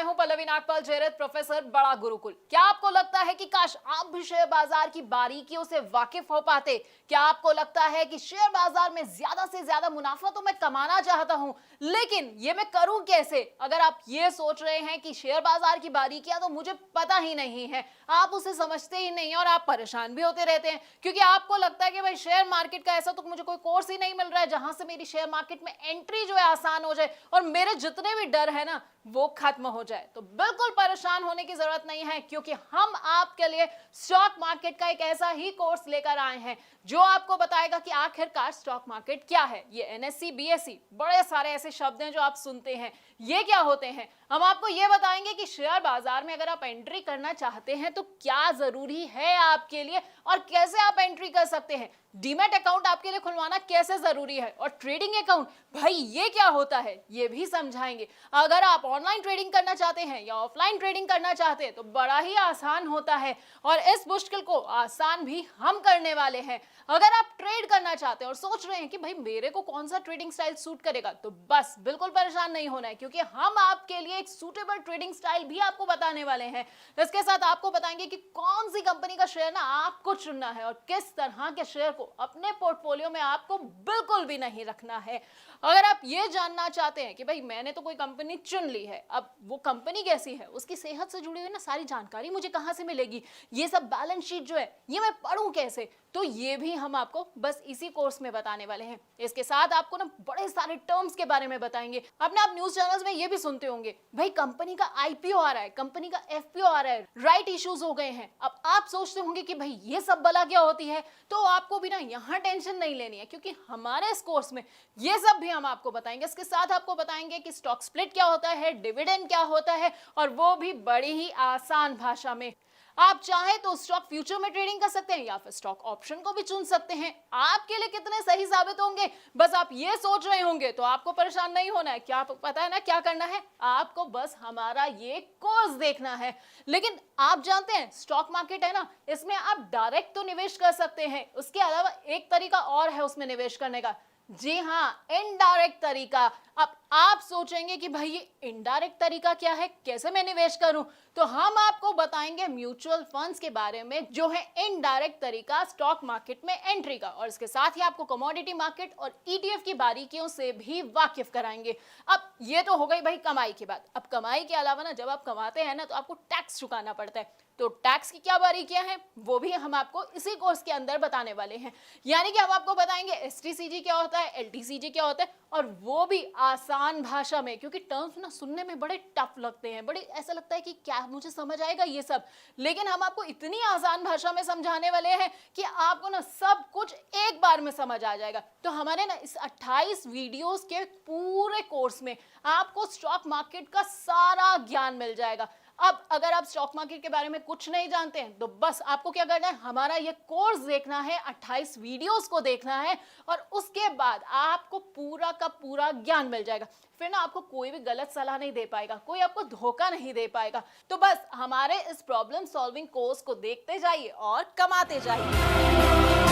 मैं हूं पल्लवी नागपाल जयरथ, प्रोफेसर बड़ा गुरुकुल। क्या आपको लगता है कि काश आप भी शेयर बाजार की बारीकियों से वाकिफ हो पाते? क्या आपको लगता है कि शेयर बाजार में ज्यादा से ज्यादा मुनाफा तो मैं कमाना चाहता हूं, लेकिन ये मैं करूं कैसे? अगर आप ये सोच रहे हैं कि शेयर बाजार की बारीकियां तो मुझे पता ही नहीं है, आप उसे समझते ही नहीं और आप परेशान भी होते रहते हैं, क्योंकि आपको लगता है कि भाई शेयर मार्केट का ऐसा तो मुझे कोई कोर्स ही नहीं मिल रहा है जहां से मेरी शेयर मार्केट में एंट्री जो है आसान हो जाए और मेरे जितने भी डर है ना वो खत्म हो जाए। तो बिल्कुल परेशान होने की जरूरत नहीं है, क्योंकि हम आपके लिए स्टॉक मार्केट का एक ऐसा ही कोर्स लेकर आए हैं जो आपको बताएगा कि आखिरकार स्टॉक मार्केट क्या है। ये एनएससी, बीएससी, बड़े सारे ऐसे शब्द हैं जो आप सुनते हैं, ये क्या होते हैं। हम आपको ये बताएंगे कि शेयर बाजार में अगर आप एंट्री करना चाहते हैं तो क्या जरूरी है आपके लिए और कैसे आप एंट्री कर सकते हैं। डीमैट अकाउंट आपके लिए खुलवाना कैसे जरूरी है और ट्रेडिंग अकाउंट भाई ये क्या होता है ये भी समझाएंगे। अगर आप ऑनलाइन ट्रेडिंग करना चाहते हैं या ऑफलाइन ट्रेडिंग करना चाहते हैं तो बड़ा ही आसान होता है और इस मुश्किल को आसान भी हम करने वाले हैं। अगर आप ट्रेड करना चाहते हैं और सोच रहे हैं कि भाई मेरे को कौन सा ट्रेडिंग स्टाइल सूट करेगा, तो बस बिल्कुल परेशान नहीं होना है, क्योंकि हम आपके लिए एक सूटेबल ट्रेडिंग स्टाइल भी आपको बताने वाले हैं। इसके साथ आपको बताएंगे कि कौन सी कंपनी का शेयर ना आपको चुनना है और किस तरह के शेयर को अपने पोर्टफोलियो में आपको बिल्कुल भी नहीं रखना है। अगर आप ये जानना चाहते हैं कि भाई मैंने तो कोई कंपनी चुन ली है, अब वो कंपनी कैसी है, उसकी सेहत से जुड़ी हुई ना सारी जानकारी मुझे कहां से मिलेगी, ये सब बैलेंस शीट जो है ये मैं पढ़ूं कैसे, तो ये भी हम आपको बस इसी कोर्स में बताने वाले हैं। इसके साथ आपको ना बड़े सारे टर्म्स के बारे में बताएंगे। अपने आप न्यूज चैनल्स में ये भी सुनते होंगे भाई कंपनी का आईपीओ आ रहा है, कंपनी का एफपीओ आ रहा है, राइट इश्यूज हो गए हैं। अब आप सोचते होंगे कि भाई ये सब बला क्या होती है, तो आपको भी ना यहाँ टेंशन नहीं लेनी है, क्योंकि हमारे इस कोर्स में ये सब भी हम आपको बताएंगे। इसके साथ आपको बताएंगे कि स्टॉक स्प्लिट क्या होता है, डिविडेंड क्या होता है, और वो भी बड़ी ही आसान भाषा में। आप चाहे तो स्टॉक फ्यूचर में ट्रेडिंग कर सकते हैं या फिर स्टॉक ऑप्शन को भी चुन सकते हैं। आपके लिए कितने सही साबित होंगे बस आप ये सोच रहे होंगे, तो आपको परेशान नहीं होना है। क्या पता है ना क्या करना है, आपको बस हमारा ये कोर्स देखना है। लेकिन आप जानते हैं स्टॉक मार्केट है ना, इसमें आप डायरेक्ट तो निवेश कर सकते हैं, उसके अलावा एक तरीका और है उसमें निवेश करने का। जी हाँ, इनडायरेक्ट तरीका। अब आप सोचेंगे कि भाई ये इनडायरेक्ट तरीका क्या है, कैसे मैं निवेश करूं, तो हम आपको बताएंगे म्यूचुअल फंड्स के बारे में जो है इनडायरेक्ट तरीका स्टॉक मार्केट में एंट्री का, और इसके साथ ही आपको कमोडिटी मार्केट और ईटीएफ की बारीकियों से भी वाकिफ कराएंगे। अब ये तो हो गई भाई कमाई की बात। अब कमाई के अलावा ना जब आप कमाते हैं ना तो आपको टैक्स चुकाना पड़ता है, तो टैक्स की क्या बारीकियां हैं वो भी हम आपको इसी कोर्स के अंदर बताने वाले हैं। यानी कि हम आपको बताएंगे एसटीसीजी क्या होता है, एलटीसीजी क्या होता है, और वो भी आसान भाषा में, क्योंकि टर्म्स ना सुनने में बड़े टफ लगते हैं, बड़े ऐसा लगता है कि क्या मुझे समझ आएगा ये सब, लेकिन हम आपको इतनी आसान भाषा में समझाने वाले हैं कि आपको ना सब कुछ एक बार में समझ आ जाएगा। तो हमारे ना इस 28 वीडियोस के पूरे कोर्स में आपको स्टॉक मार्केट का सारा ज्ञान मिल जाएगा। अब अगर आप स्टॉक मार्केट के बारे में कुछ नहीं जानते हैं तो बस आपको क्या करना है, हमारा ये कोर्स देखना है, 28 वीडियोस को देखना है, और उसके बाद आपको पूरा का पूरा ज्ञान मिल जाएगा। फिर ना आपको कोई भी गलत सलाह नहीं दे पाएगा, कोई आपको धोखा नहीं दे पाएगा। तो बस हमारे इस प्रॉब्लम सॉल्विंग कोर्स को देखते जाइए और कमाते जाइए।